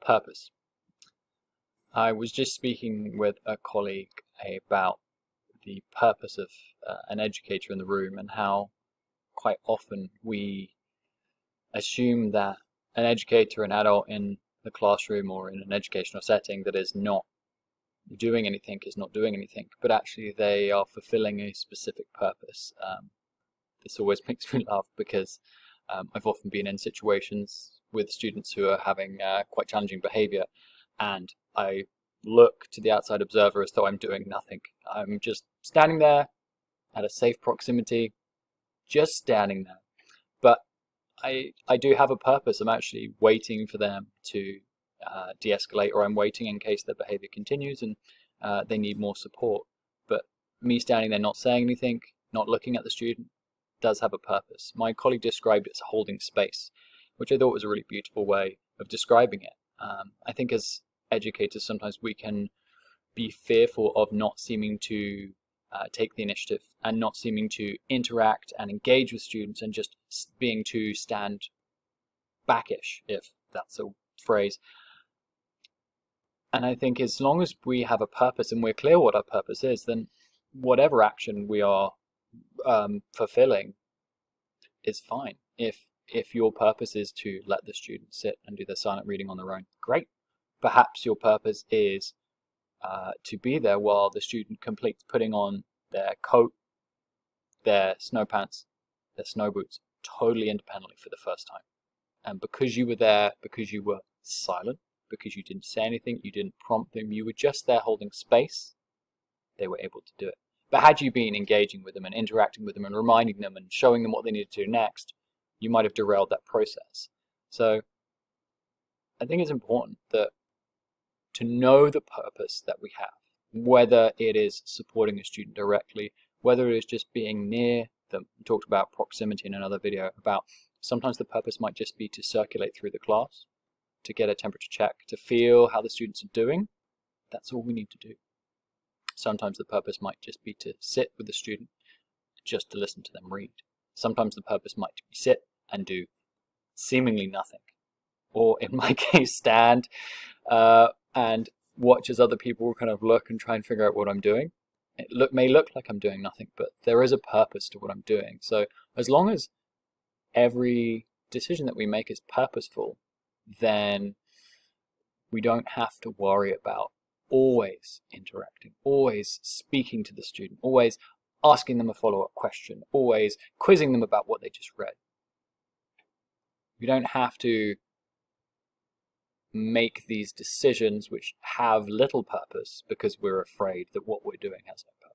Purpose. I was just speaking with a colleague about the purpose of an educator in the room, and how quite often we assume that an educator, an adult in the classroom or in an educational setting that is not doing anything is not doing anything, but actually they are fulfilling a specific purpose. This always makes me laugh because I've often been in situations with students who are having quite challenging behavior, and I look to the outside observer as though I'm doing nothing. I'm just standing there at a safe proximity, just standing there. But I do have a purpose. I'm actually waiting for them to de-escalate, or I'm waiting in case their behavior continues and they need more support. But me standing there not saying anything, not looking at the student, does have a purpose. My colleague described it as holding space, which I thought was a really beautiful way of describing it. I think as educators, sometimes we can be fearful of not seeming to take the initiative and not seeming to interact and engage with students, and just being too stand backish, if that's a phrase. And I think as long as we have a purpose and we're clear what our purpose is, then whatever action we are fulfilling is fine. If your purpose is to let the student sit and do their silent reading on their own, great. Perhaps your purpose is to be there while the student completes putting on their coat, their snow pants, their snow boots, totally independently for the first time. And because you were there, because you were silent, because you didn't say anything, you didn't prompt them, you were just there holding space, they were able to do it. But had you been engaging with them and interacting with them and reminding them and showing them what they needed to do next, you might have derailed that process. So I think it's important that to know the purpose that we have, whether it is supporting a student directly, whether it is just being near them. We talked about proximity in another video, about sometimes the purpose might just be to circulate through the class, to get a temperature check, to feel how the students are doing. That's all we need to do. Sometimes the purpose might just be to sit with the student, just to listen to them read. Sometimes the purpose might be sit and do seemingly nothing, or in my case, stand and watch as other people kind of look and try and figure out what I'm doing. It may look like I'm doing nothing, but there is a purpose to what I'm doing. So as long as every decision that we make is purposeful, then we don't have to worry about always interacting, always speaking to the student, always asking them a follow-up question, always quizzing them about what they just read. We don't have to make these decisions which have little purpose because we're afraid that what we're doing has no purpose.